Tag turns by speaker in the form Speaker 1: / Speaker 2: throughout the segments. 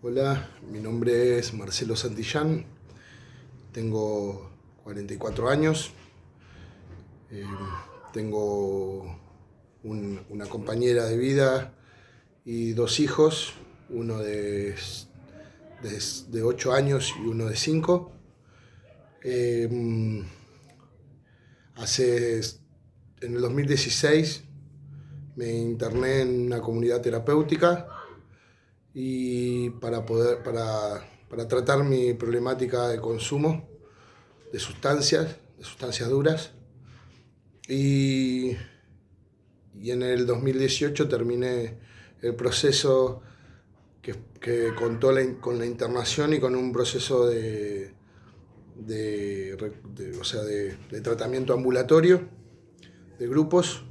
Speaker 1: Hola, mi nombre es Marcelo Santillán, tengo 44 años, eh, tengo una compañera de vida y dos hijos, uno de 8 años y uno de 5. Eh, hace, en el 2016 me interné en una comunidad terapéutica y para tratar mi problemática de consumo de sustancias duras. Y, y en el 2018 terminé el proceso que contó con la internación y con un proceso de tratamiento ambulatorio de grupos.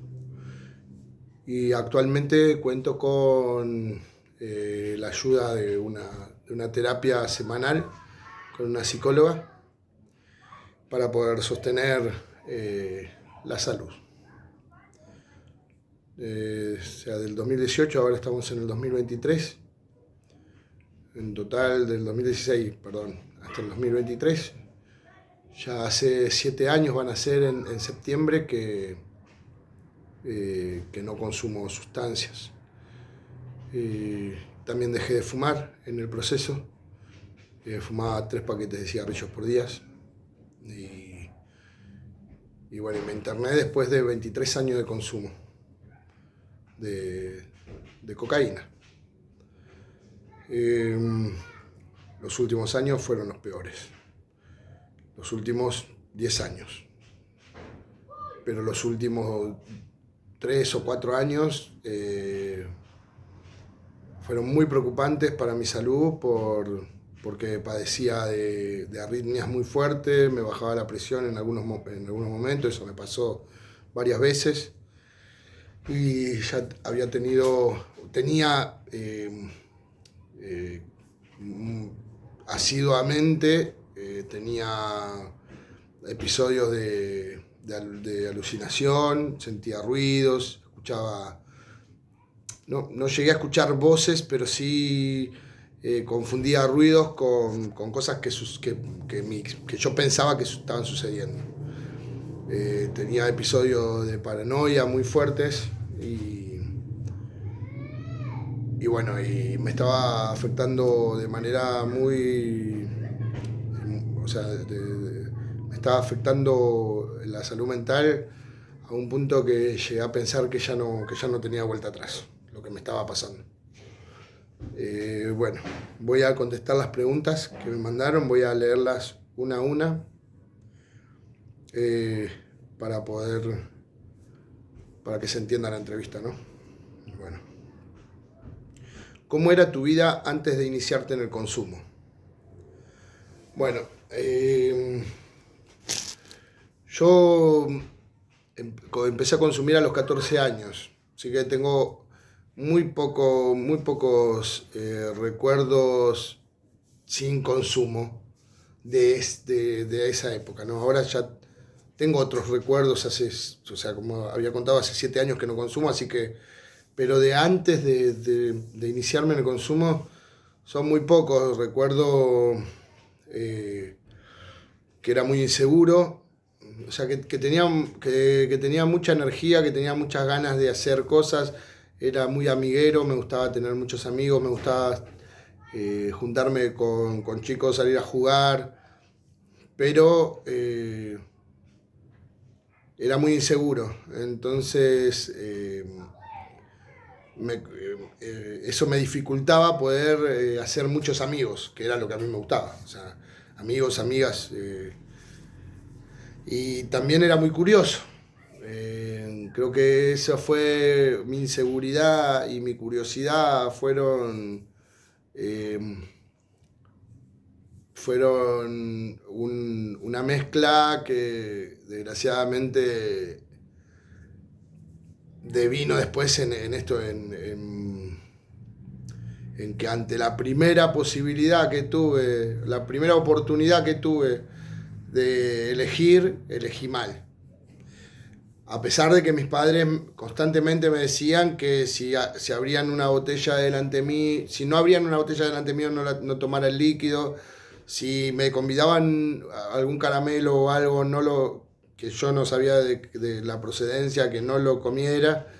Speaker 1: Y actualmente cuento con la ayuda de una terapia semanal con una psicóloga para poder sostener la salud. Del 2018, ahora estamos en el 2023. En total, del 2016, perdón, hasta el 2023. Ya hace 7 años van a ser en septiembre que no consumo sustancias. También dejé de fumar en el proceso. Fumaba 3 paquetes de cigarrillos por día. Y bueno, me interné después de 23 años de consumo de cocaína. Los últimos años fueron los peores. Los últimos 10 años. Pero los últimos 3 o 4 años fueron muy preocupantes para mi salud porque padecía de arritmias muy fuertes, me bajaba la presión en algunos momentos, eso me pasó varias veces. Y ya tenía asiduamente, tenía episodios de alucinación, sentía ruidos, escuchaba. No llegué a escuchar voces, pero sí confundía ruidos con cosas que yo pensaba que estaban sucediendo. Tenía episodios de paranoia muy fuertes y bueno, y me estaba afectando de manera muy. O sea, me estaba afectando la salud mental a un punto que llegué a pensar que ya no tenía vuelta atrás lo que me estaba pasando. Bueno, voy a contestar las preguntas que me mandaron, voy a leerlas una a una para que se entienda la entrevista, ¿no? Bueno. ¿Cómo era tu vida antes de iniciarte en el consumo? Bueno, yo empecé a consumir a los 14 años, así que tengo muy pocos recuerdos sin consumo de esa época, ¿no? Ahora ya tengo otros recuerdos, como había contado, hace 7 años que no consumo, así que, pero de antes de iniciarme en el consumo son muy pocos. Recuerdo que era muy inseguro. O sea, que tenía mucha energía, que tenía muchas ganas de hacer cosas, era muy amiguero, me gustaba tener muchos amigos, me gustaba juntarme con chicos, salir a jugar, pero era muy inseguro. Entonces eso me dificultaba poder hacer muchos amigos, que era lo que a mí me gustaba. O sea, amigos, amigas. Y también era muy curioso. Creo que esa fue mi inseguridad y mi curiosidad fueron una mezcla que desgraciadamente devino después en que ante la primera posibilidad que tuve, la primera oportunidad que tuve de elegí mal. A pesar de que mis padres constantemente me decían que si abrían una botella delante de mí, si no abrían una botella delante mío, no tomara el líquido. Si me convidaban a algún caramelo o algo, que yo no sabía de la procedencia, que no lo comiera.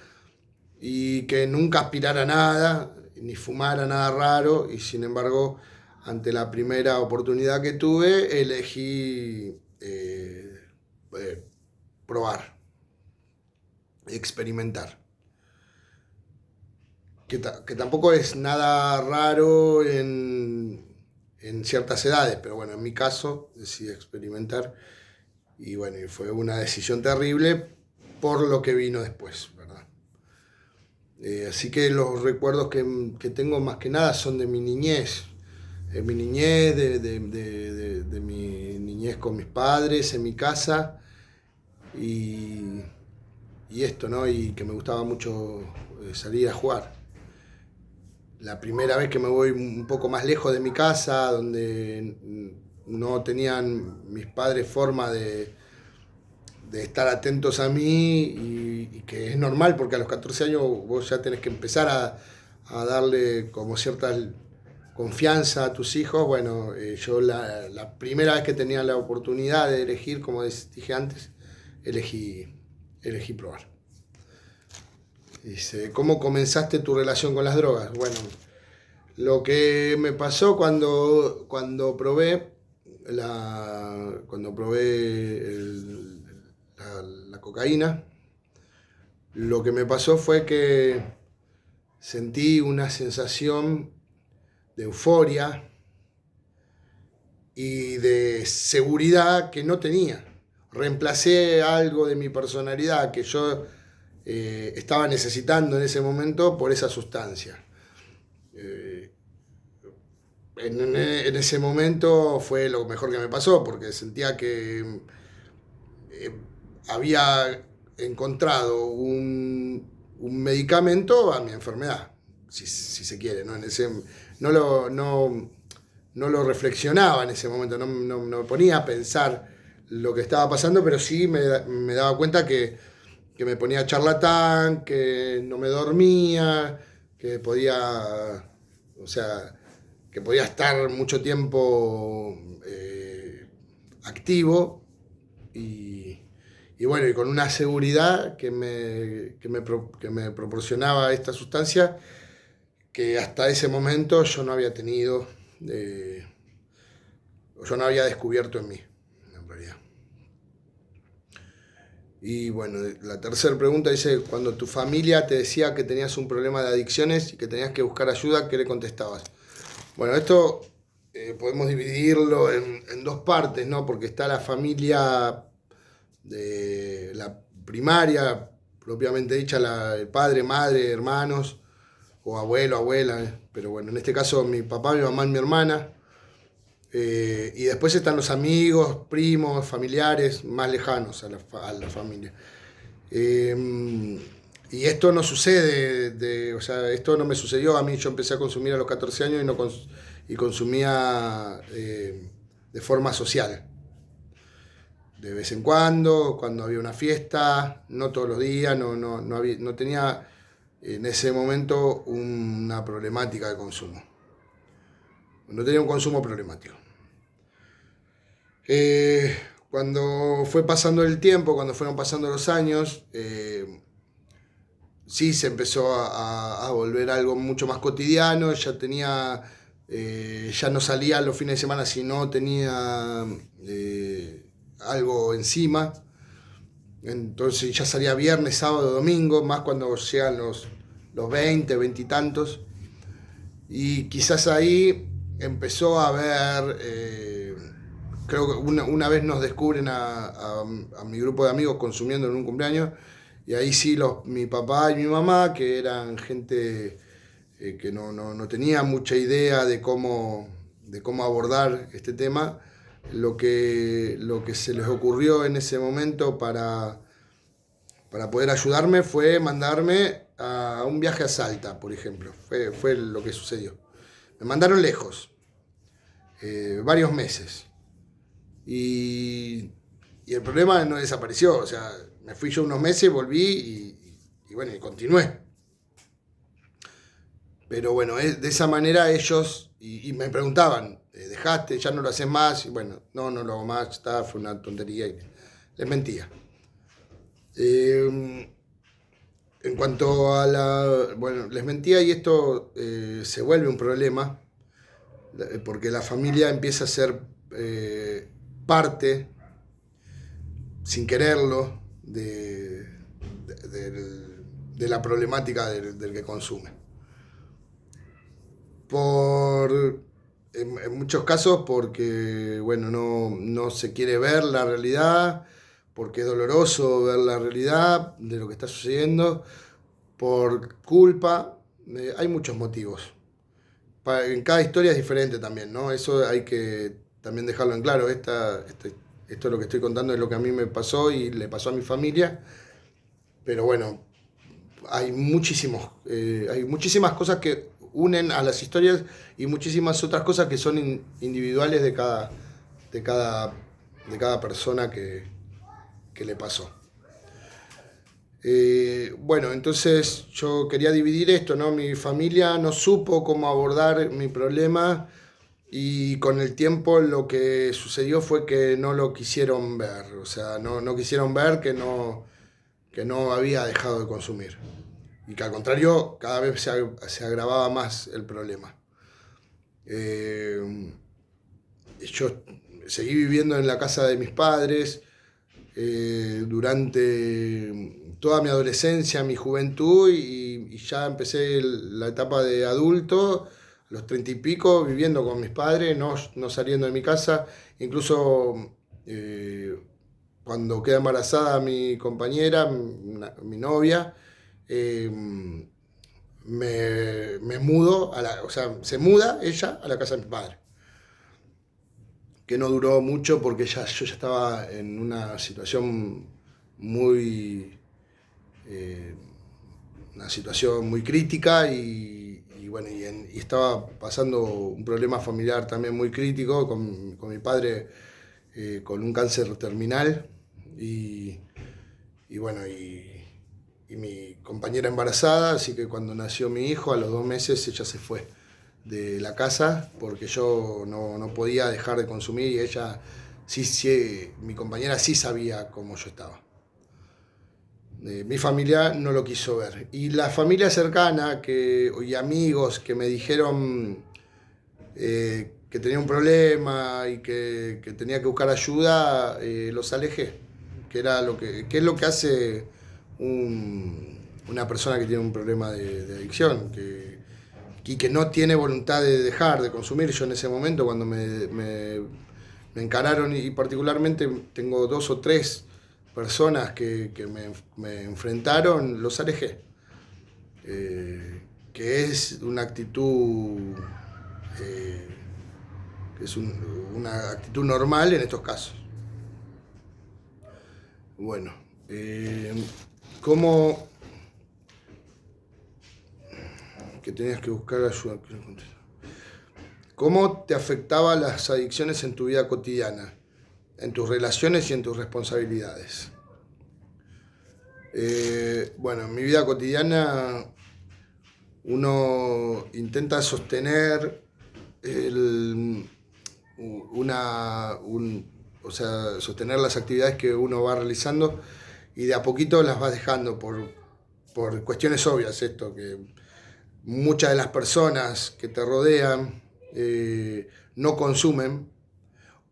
Speaker 1: Y que nunca aspirara nada, ni fumara nada raro. Y sin embargo, ante la primera oportunidad que tuve, elegí probar, experimentar. Que tampoco es nada raro en ciertas edades, pero bueno, en mi caso decidí experimentar y bueno, y fue una decisión terrible por lo que vino después, ¿verdad? Así que los recuerdos que tengo más que nada son de mi niñez, de mi niñez, de mi niñez con mis padres, en mi casa y esto, ¿no? Y que me gustaba mucho salir a jugar. La primera vez que me voy un poco más lejos de mi casa, donde no tenían mis padres forma de estar atentos a mí y que es normal porque a los 14 años vos ya tenés que empezar a darle como cierta confianza a tus hijos. Bueno, yo la primera vez que tenía la oportunidad de elegir, como dije antes, elegí probar. Dice, ¿cómo comenzaste tu relación con las drogas? Bueno, lo que me pasó cuando probé la cocaína, lo que me pasó fue que sentí una sensación de euforia y de seguridad que no tenía. Reemplacé algo de mi personalidad que yo estaba necesitando en ese momento por esa sustancia. En ese momento fue lo mejor que me pasó porque sentía que había encontrado un medicamento a mi enfermedad, si se quiere, ¿no? No lo reflexionaba en ese momento, no me ponía a pensar lo que estaba pasando, pero sí me daba cuenta que me ponía charlatán, que no me dormía, que podía, o sea, que podía estar mucho tiempo activo y bueno, y con una seguridad que me proporcionaba esta sustancia que hasta ese momento yo no había tenido, yo no había descubierto en mí, en realidad. Y bueno, la tercera pregunta dice, cuando tu familia te decía que tenías un problema de adicciones y que tenías que buscar ayuda, ¿qué le contestabas? Bueno, esto podemos dividirlo en dos partes, ¿no? Porque está la familia de la primaria, propiamente dicha, el padre, madre, hermanos, o abuelo, abuela, pero bueno, en este caso mi papá, mi mamá y mi hermana. Y después están los amigos, primos, familiares más lejanos a la familia. Y esto no sucede, o sea, esto no me sucedió a mí. Yo empecé a consumir a los 14 años y consumía de forma social. De vez en cuando había una fiesta, no todos los días, no tenía en ese momento una problemática de consumo. No tenía un consumo problemático. Cuando fue pasando el tiempo, cuando fueron pasando los años, sí se empezó a volver algo mucho más cotidiano. Ya no salía los fines de semana si no tenía algo encima. Entonces ya salía viernes, sábado, domingo, más cuando llegan los 20 y tantos. Y quizás ahí empezó a haber, creo que una vez nos descubren a mi grupo de amigos consumiendo en un cumpleaños, y ahí sí mi papá y mi mamá, que eran gente que no tenía mucha idea de cómo abordar este tema, lo que se les ocurrió en ese momento para poder ayudarme fue mandarme a un viaje a Salta, por ejemplo. Fue lo que sucedió. Me mandaron lejos, varios meses. Y el problema no desapareció. O sea, me fui yo unos meses, volví y bueno, y continué. Pero bueno, de esa manera ellos, y me preguntaban, ¿dejaste? ¿Ya no lo haces más? Y bueno, no lo hago más, está, fue una tontería. Y les mentía. En cuanto a bueno, les mentía y esto se vuelve un problema, porque la familia empieza a ser parte, sin quererlo, de la problemática del que consume. En muchos casos porque, bueno, no se quiere ver la realidad, porque es doloroso ver la realidad de lo que está sucediendo, por culpa, hay muchos motivos. En cada historia es diferente también, ¿no? Eso hay que también dejarlo en claro. Esto es lo que estoy contando, es lo que a mí me pasó y le pasó a mi familia, pero bueno, hay muchísimas cosas que unen a las historias y muchísimas otras cosas que son individuales de cada persona que le pasó. Bueno, entonces yo quería dividir esto, ¿no? Mi familia no supo cómo abordar mi problema y con el tiempo lo que sucedió fue que no lo quisieron ver, o sea, no quisieron ver que no había dejado de consumir y que al contrario cada vez se agravaba más el problema. Yo seguí viviendo en la casa de mis padres durante toda mi adolescencia, mi juventud y ya empecé la etapa de adulto, a los 30 y pico, viviendo con mis padres, no saliendo de mi casa, incluso cuando queda embarazada mi compañera, mi novia, me mudo, o sea, se muda ella a la casa de mis padres. Que no duró mucho porque yo ya estaba en una situación muy, una situación muy crítica y bueno, y estaba pasando un problema familiar también muy crítico con mi padre con un cáncer terminal y bueno, y mi compañera embarazada, así que cuando nació mi hijo, a los 2 meses ella se fue de la casa porque yo no podía dejar de consumir y ella, mi compañera sí sabía cómo yo estaba. Mi familia no lo quiso ver. Y la familia cercana y amigos que me dijeron que tenía un problema y que tenía que buscar ayuda, los alejé. Que es lo que hace una persona que tiene un problema de adicción, y que no tiene voluntad de dejar de consumir. Yo en ese momento, cuando me encararon, y particularmente tengo 2 o 3 personas que me enfrentaron, los alejé. Que es una actitud una actitud normal en estos casos. Bueno, ¿cómo que tenías que buscar ayuda? ¿Cómo te afectaban las adicciones en tu vida cotidiana, en tus relaciones y en tus responsabilidades? Bueno, en mi vida cotidiana uno intenta sostener o sea, sostener las actividades que uno va realizando y de a poquito las vas dejando por cuestiones obvias. Esto, que muchas de las personas que te rodean no consumen,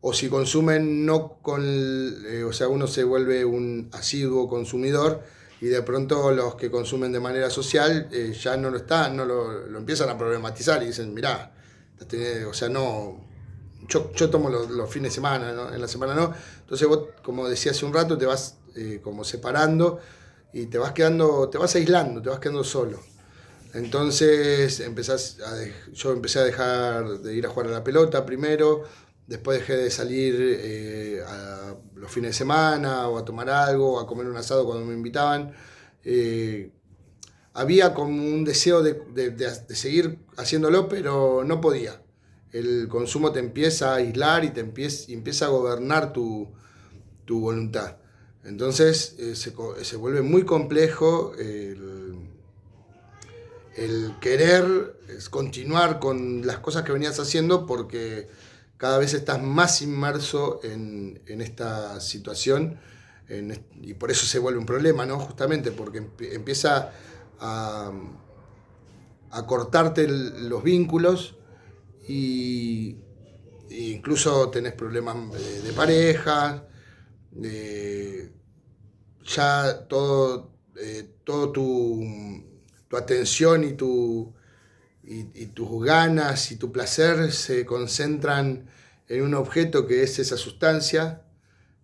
Speaker 1: o si consumen o sea, uno se vuelve un asiduo consumidor y de pronto los que consumen de manera social ya no lo están, lo empiezan a problematizar y dicen, mirá, o sea, no, yo tomo los fines de semana, ¿no? En la semana no. Entonces vos, como decía hace un rato, te vas como separando y te vas aislando, te vas quedando solo. Entonces yo empecé a dejar de ir a jugar a la pelota primero, después dejé de salir a los fines de semana o a tomar algo, o a comer un asado cuando me invitaban. Había como un deseo de seguir haciéndolo, pero no podía. El consumo te empieza a aislar y empieza a gobernar tu voluntad. Entonces se vuelve muy complejo el querer continuar con las cosas que venías haciendo, porque cada vez estás más inmerso en esta situación, y por eso se vuelve un problema, ¿no? Justamente porque empieza a, a cortarte los vínculos, y incluso tenés problemas de pareja, ya todo tu atención y tus ganas y tu placer se concentran en un objeto que es esa sustancia,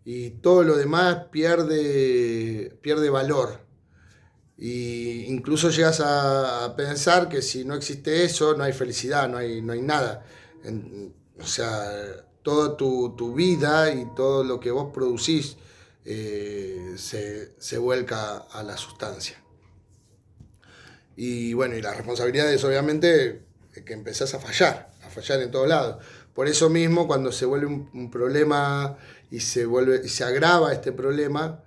Speaker 1: y todo lo demás pierde valor. Y incluso llegas a pensar que si no existe eso, no hay felicidad, no hay nada. O sea, toda tu vida y todo lo que vos producís se vuelca a la sustancia. Y bueno, y las responsabilidades, obviamente, que empezás a fallar en todos lados. Por eso mismo, cuando se vuelve un problema y se agrava este problema,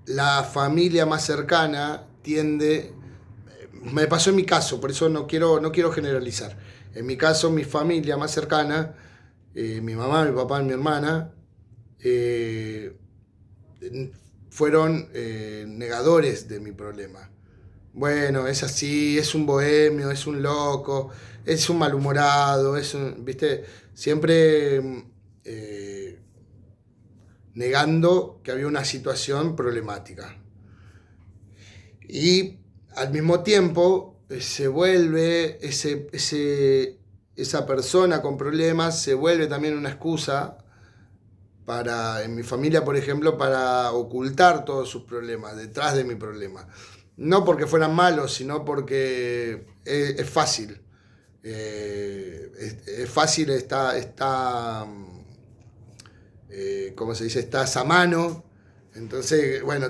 Speaker 1: la familia más cercana tiende, me pasó en mi caso, por eso no quiero generalizar. En mi caso, mi familia más cercana, mi mamá, mi papá y mi hermana, eh, fueron negadores de mi problema. Bueno, es así, es un bohemio, es un loco, es un malhumorado, ¿viste? Siempre negando que había una situación problemática. Y al mismo tiempo se vuelve esa persona con problemas, se vuelve también una excusa en mi familia, por ejemplo, para ocultar todos sus problemas detrás de mi problema. No porque fueran malos, sino porque es fácil. Es fácil, ¿cómo se dice? Estás a mano. Entonces, bueno,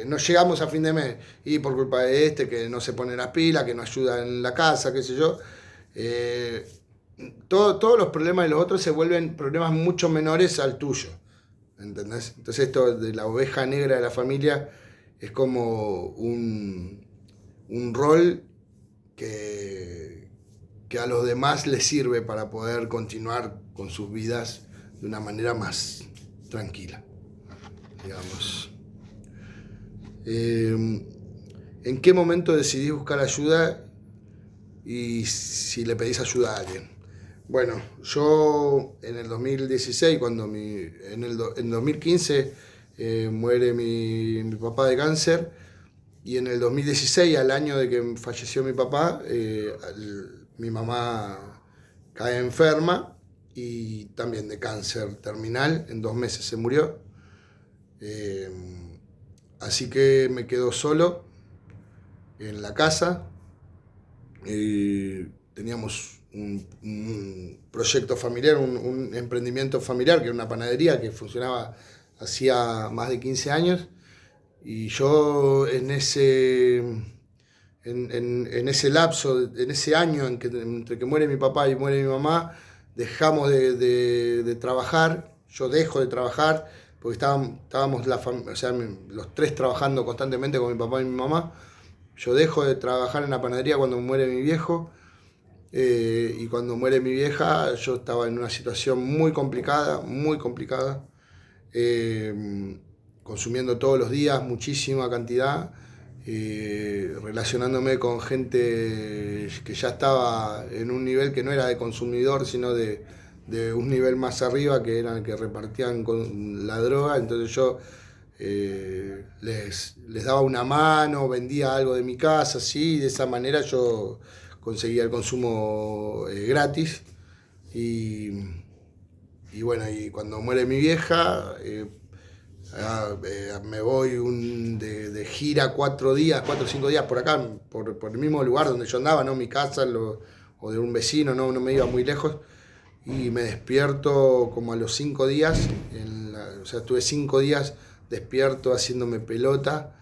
Speaker 1: no llegamos a fin de mes, y por culpa de que no se pone las pilas, que no ayuda en la casa, qué sé yo. Todos los problemas de los otros se vuelven problemas mucho menores al tuyo. ¿Entendés? Entonces esto de la oveja negra de la familia es como un rol que a los demás les sirve para poder continuar con sus vidas de una manera más tranquila, digamos. ¿En qué momento decidís buscar ayuda y si le pedís ayuda a alguien? Bueno, yo en el 2016, en 2015 muere mi papá de cáncer, y en el 2016, al año de que falleció mi papá, mi mamá cae enferma, y también de cáncer terminal, en 2 meses se murió. Así que me quedo solo en la casa. Teníamos un proyecto familiar, un emprendimiento familiar, que era una panadería que funcionaba hacía más de 15 años. Y yo en ese lapso, en ese año entre que muere mi papá y muere mi mamá, dejamos de trabajar. Yo dejo de trabajar porque estábamos los tres trabajando constantemente con mi papá y mi mamá. Yo dejo de trabajar en la panadería cuando muere mi viejo, y cuando muere mi vieja yo estaba en una situación muy complicada, consumiendo todos los días muchísima cantidad, relacionándome con gente que ya estaba en un nivel que no era de consumidor, sino de un nivel más arriba, que eran que repartían con la droga. Entonces yo les daba una mano, vendía algo de mi casa, así, de esa manera yo conseguía el consumo gratis. Y, y bueno, y cuando muere mi vieja, me voy de gira 4 o 5 días por acá, por el mismo lugar donde yo andaba, no mi casa o de un vecino, no me iba muy lejos. Y me despierto como a los 5 días, o sea, estuve 5 días despierto haciéndome pelota,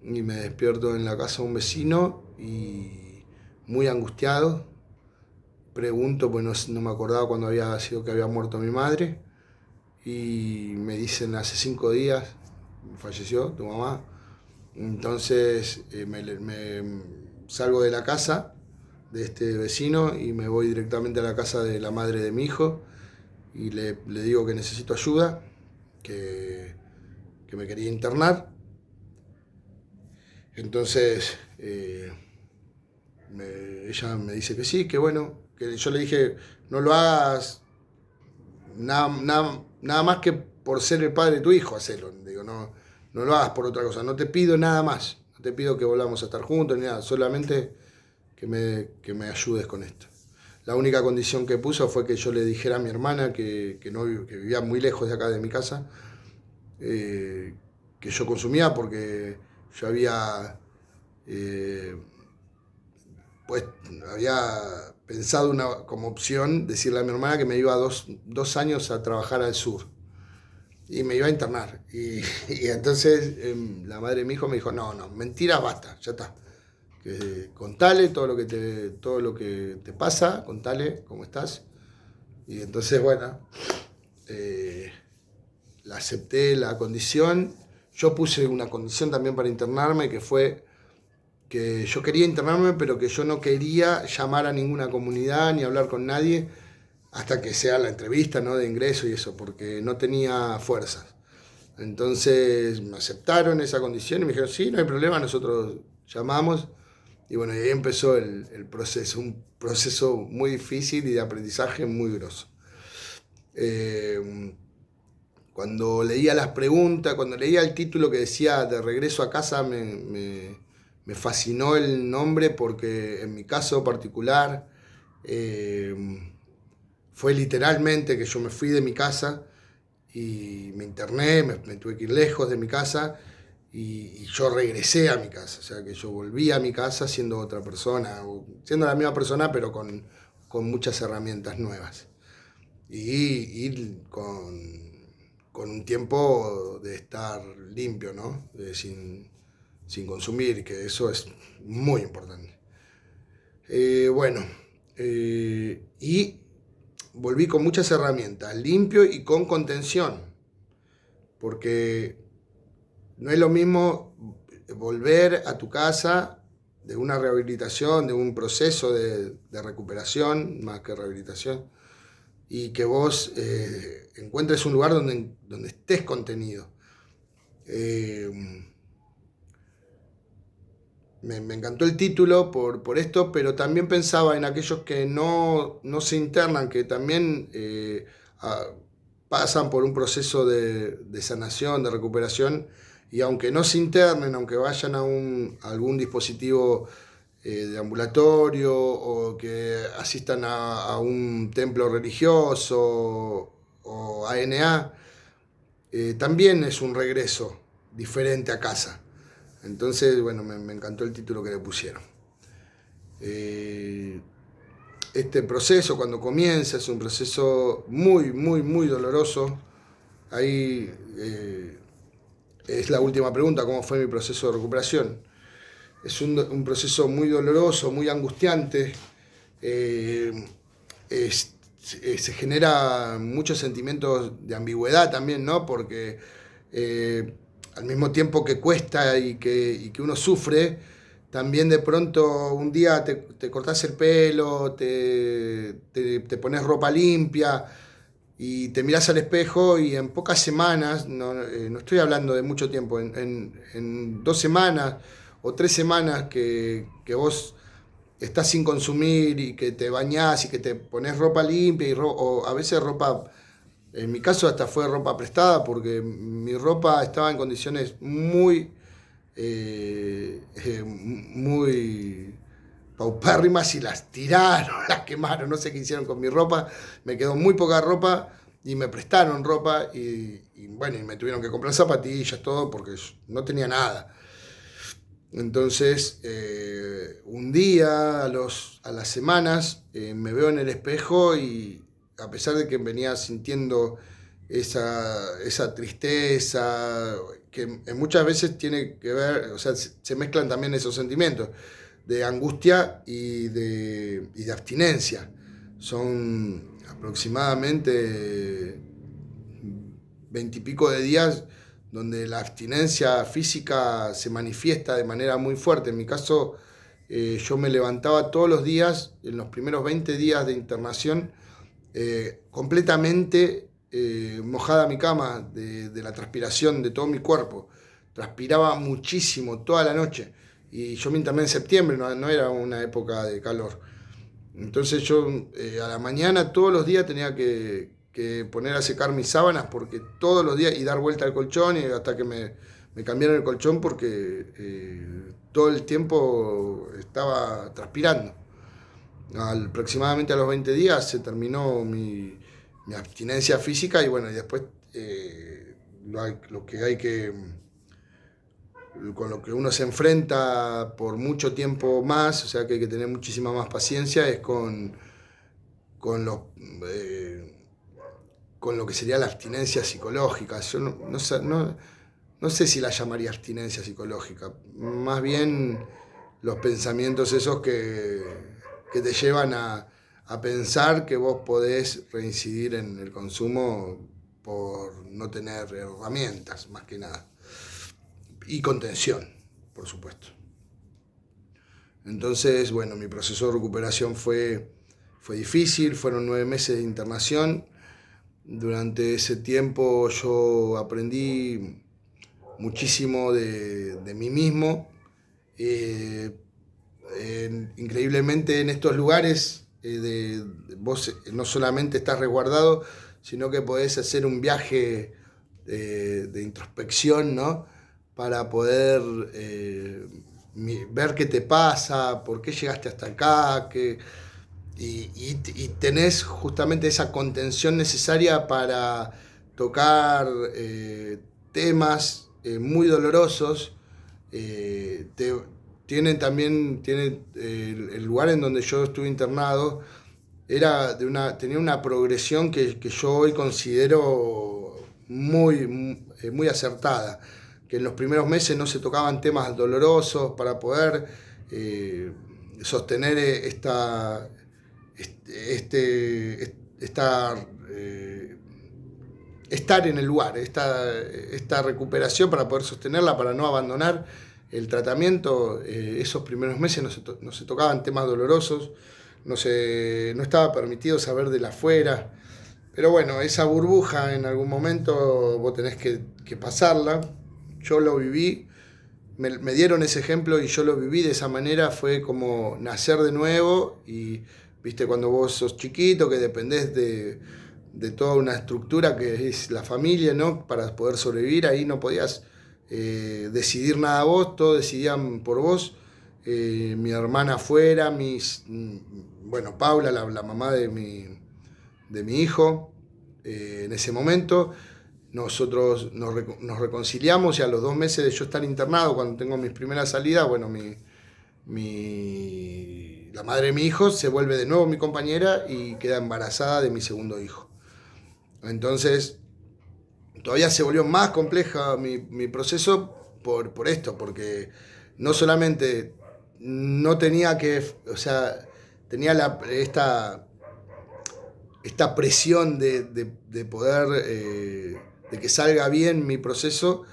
Speaker 1: y me despierto en la casa de un vecino y muy angustiado. Pregunto, pues no me acordaba cuándo había sido que había muerto mi madre, y me dicen hace 5 días falleció tu mamá. Entonces me salgo de la casa de este vecino y me voy directamente a la casa de la madre de mi hijo y le digo que necesito ayuda, que me quería internar. Entonces ella me dice que sí, que bueno, que yo le dije, no lo hagas nada más que por ser el padre de tu hijo, hacelo. Digo, no lo hagas por otra cosa, no te pido nada más, no te pido que volvamos a estar juntos ni nada, solamente que me ayudes con esto. La única condición que puso fue que yo le dijera a mi hermana que vivía muy lejos de acá de mi casa, que yo consumía porque yo pues había pensado como opción decirle a mi hermana que me iba 2 años a trabajar al sur y me iba a internar. Y entonces la madre de mi hijo me dijo, no, mentira, basta, ya está. Contale todo lo que te pasa, contale cómo estás. Y entonces, bueno, la acepté la condición. Yo puse una condición también para internarme, que fue que yo quería internarme, pero que yo no quería llamar a ninguna comunidad ni hablar con nadie hasta que sea la entrevista, ¿no?, de ingreso y eso, porque no tenía fuerzas. Entonces me aceptaron esa condición y me dijeron, sí, no hay problema, nosotros llamamos. Y bueno, y ahí empezó el proceso, un proceso muy difícil y de aprendizaje muy grosso. Cuando leía las preguntas, cuando leía el título que decía De regreso a casa, me fascinó el nombre porque en mi caso particular fue literalmente que yo me fui de mi casa y me interné, me tuve que ir lejos de mi casa y yo regresé a mi casa, o sea que yo volví a mi casa siendo otra persona, siendo la misma persona pero con muchas herramientas nuevas y con un tiempo de estar limpio, ¿no? Sin consumir, que eso es muy importante. Bueno, y volví con muchas herramientas, limpio y con contención, porque no es lo mismo volver a tu casa de una rehabilitación, de un proceso de recuperación, más que rehabilitación, y que vos encuentres un lugar donde estés contenido. Me encantó el título por esto, pero también pensaba en aquellos que no se internan, que también pasan por un proceso de sanación, de recuperación, y aunque no se internen, aunque vayan a algún dispositivo de ambulatorio o que asistan a un templo religioso o ANA, también es un regreso diferente a casa. Entonces, bueno, me encantó el título que le pusieron. Este proceso, cuando comienza, es un proceso muy, muy, muy doloroso. Ahí es la última pregunta, ¿cómo fue mi proceso de recuperación? Es un proceso muy doloroso, muy angustiante. Se genera muchos sentimientos de ambigüedad también, ¿no? Porque al mismo tiempo que cuesta y que uno sufre, también de pronto un día te cortás el pelo, te pones ropa limpia y te mirás al espejo y en pocas semanas, no estoy hablando de mucho tiempo, en 2 semanas o 3 semanas que vos estás sin consumir y que te bañás y que te pones ropa limpia o a veces ropa, en mi caso hasta fue ropa prestada porque mi ropa estaba en condiciones muy paupérrimas y las tiraron, las quemaron, no sé qué hicieron con mi ropa, me quedó muy poca ropa y me prestaron ropa y bueno, y me tuvieron que comprar zapatillas, todo, porque no tenía nada. Entonces, un día, a las semanas, me veo en el espejo y a pesar de que venía sintiendo esa tristeza, que muchas veces tiene que ver, o sea, se mezclan también esos sentimientos de angustia y de abstinencia. Son aproximadamente 20 y pico de días donde la abstinencia física se manifiesta de manera muy fuerte. En mi caso, yo me levantaba todos los días, en los primeros 20 días de internación, completamente mojada mi cama de la transpiración de todo mi cuerpo. Transpiraba muchísimo toda la noche. Y yo me interné en septiembre, no era una época de calor. Entonces yo a la mañana todos los días tenía que poner a secar mis sábanas porque todos los días y dar vuelta al colchón y hasta que me cambiaron el colchón porque todo el tiempo estaba transpirando. Aproximadamente a los 20 días se terminó mi abstinencia física y bueno, y después lo que hay que con lo que uno se enfrenta por mucho tiempo más, o sea que hay que tener muchísima más paciencia, es con, los, con lo que sería la abstinencia psicológica. Yo no sé si la llamaría abstinencia psicológica, más bien los pensamientos esos que te llevan a pensar que vos podés reincidir en el consumo por no tener herramientas, más que nada. Y contención, por supuesto. Entonces, bueno, mi proceso de recuperación fue difícil, fueron 9 meses de internación. Durante ese tiempo yo aprendí muchísimo de mí mismo. Increíblemente en estos lugares vos no solamente estás resguardado, sino que podés hacer un viaje de introspección, ¿no? Para poder ver qué te pasa, por qué llegaste hasta acá, y tenés justamente esa contención necesaria para tocar temas muy dolorosos. Tiene el lugar en donde yo estuve internado tenía una progresión que yo hoy considero muy acertada, que en los primeros meses no se tocaban temas dolorosos para poder sostener estar en el lugar, esta recuperación, para poder sostenerla, para no abandonar el tratamiento. Esos primeros meses no se tocaban temas dolorosos, no estaba permitido saber de la afuera. Pero bueno, esa burbuja en algún momento vos tenés que pasarla. Yo lo viví, me dieron ese ejemplo y yo lo viví de esa manera. Fue como nacer de nuevo y, viste, cuando vos sos chiquito, que dependés de toda una estructura que es la familia, ¿no? Para poder sobrevivir, ahí no podías decidir nada vos, todo decidían por vos. Mi hermana afuera, bueno, Paula, la mamá de mi hijo, en ese momento. Nosotros nos reconciliamos y a los 2 meses de yo estar internado, cuando tengo mis primeras salidas, bueno, la madre de mi hijo se vuelve de nuevo mi compañera y queda embarazada de mi segundo hijo. Entonces, todavía se volvió más compleja mi proceso por esto, porque no solamente no tenía o sea, tenía esta presión de poder, de que salga bien mi proceso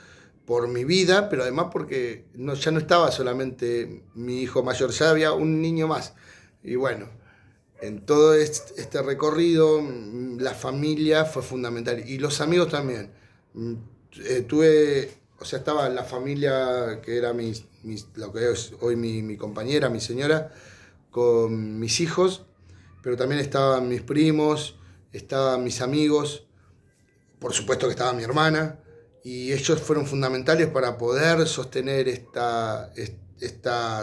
Speaker 1: por mi vida, pero además porque ya no estaba solamente mi hijo mayor, ya había un niño más. Y bueno, en todo este recorrido, la familia fue fundamental y los amigos también. Estaba la familia que era lo que es hoy mi compañera, mi señora, con mis hijos, pero también estaban mis primos, estaban mis amigos, por supuesto que estaba mi hermana, y ellos fueron fundamentales para poder sostener esta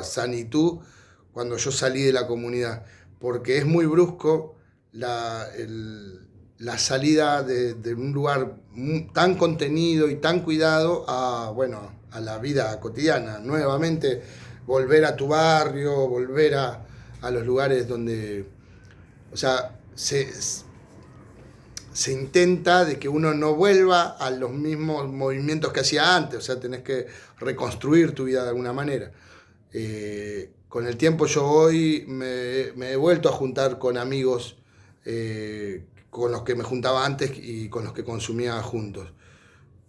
Speaker 1: sanitud cuando yo salí de la comunidad, porque es muy brusco la salida de un lugar tan contenido y tan cuidado a la vida cotidiana. Nuevamente volver a tu barrio, volver a los lugares donde, o sea, se intenta de que uno no vuelva a los mismos movimientos que hacía antes, o sea, tenés que reconstruir tu vida de alguna manera. Con el tiempo yo hoy me he vuelto a juntar con amigos con los que me juntaba antes y con los que consumía juntos.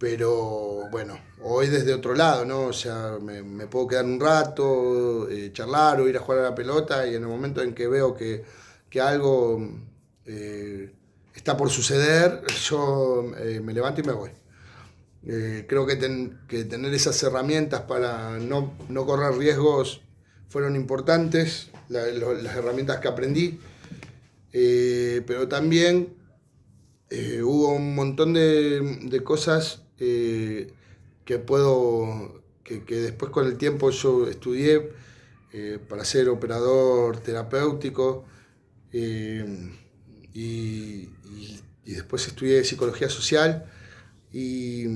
Speaker 1: pero bueno, hoy desde otro lado, ¿no? O sea, me puedo quedar un rato, charlar o ir a jugar a la pelota y en el momento en que veo que algo eh, está por suceder, yo me levanto y me voy. Creo que tener esas herramientas para no correr riesgos fueron importantes, las herramientas que aprendí, pero también hubo un montón de cosas que después con el tiempo yo estudié para ser operador terapéutico eh, y después estudié psicología social y,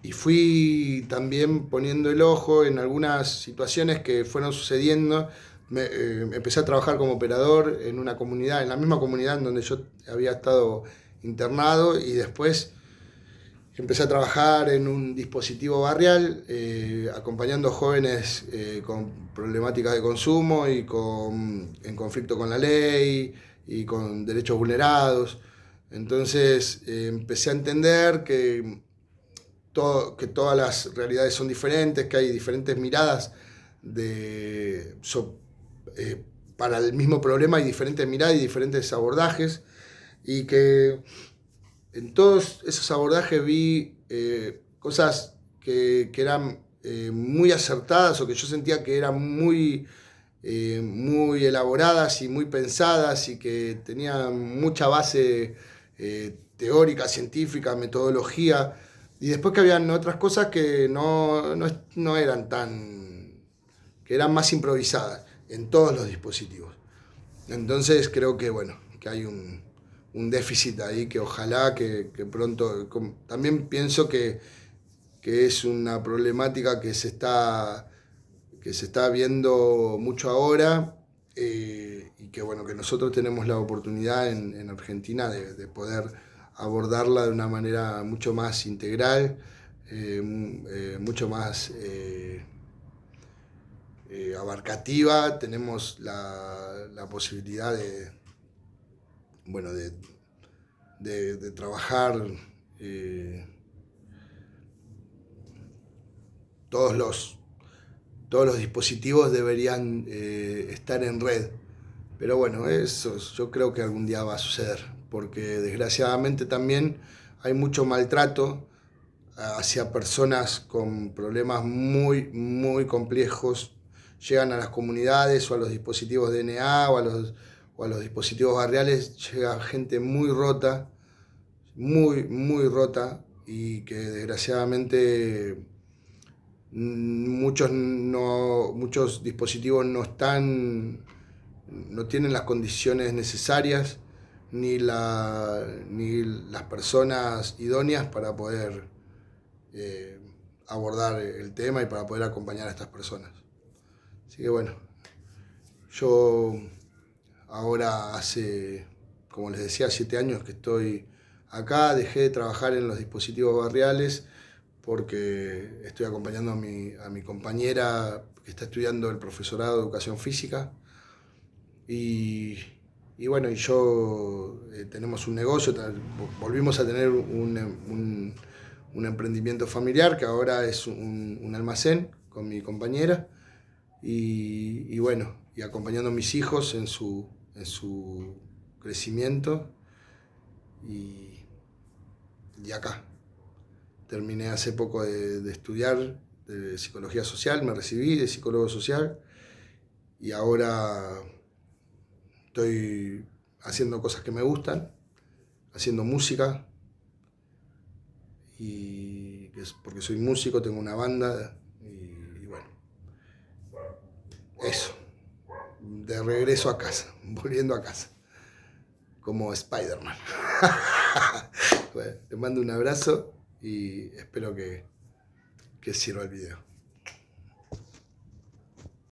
Speaker 1: y fui también poniendo el ojo en algunas situaciones que fueron sucediendo. Empecé a trabajar como operador en una comunidad, en la misma comunidad en donde yo había estado internado y después empecé a trabajar en un dispositivo barrial, acompañando jóvenes con problemáticas de consumo en conflicto con la ley y con derechos vulnerados. Entonces empecé a entender que todas las realidades son diferentes, que hay diferentes miradas de, so, para el mismo problema, hay diferentes miradas y diferentes abordajes, y que en todos esos abordajes vi cosas que eran muy acertadas o que yo sentía que eran muy elaboradas y muy pensadas y que tenían mucha base teórica, científica, metodología. Y después que habían otras cosas que no eran que eran más improvisadas en todos los dispositivos. Entonces creo que, bueno, que hay un déficit ahí que ojalá que pronto... También pienso que es una problemática que se está viendo mucho ahora y que, bueno, que nosotros tenemos la oportunidad en Argentina de poder abordarla de una manera mucho más integral, mucho más abarcativa. Tenemos la posibilidad bueno, de trabajar todos todos los dispositivos deberían estar en red. Pero bueno, eso yo creo que algún día va a suceder, porque desgraciadamente también hay mucho maltrato hacia personas con problemas muy complejos. Llegan a las comunidades o a los dispositivos DNA o a los dispositivos barriales, llega gente muy rota, muy rota, y que desgraciadamente muchos dispositivos no tienen las condiciones necesarias ni las personas idóneas para poder eh, abordar el tema y para poder acompañar a estas personas. Así que bueno, yo ahora como les decía, 7 años que estoy acá. Dejé de trabajar en los dispositivos barriales porque estoy acompañando a mi compañera que está estudiando el profesorado de educación física. Y, y bueno, y yo tenemos un negocio, volvimos a tener un emprendimiento familiar que ahora es un almacén con mi compañera. Y bueno, y acompañando a mis hijos en su crecimiento. Y, y acá. Terminé hace poco de estudiar de psicología social, me recibí de psicólogo social y ahora estoy haciendo cosas que me gustan, haciendo música, y porque soy músico, tengo una banda y bueno, eso, de regreso a casa, volviendo a casa, como Spider-Man. Bueno, te mando un abrazo y espero que sirva el video.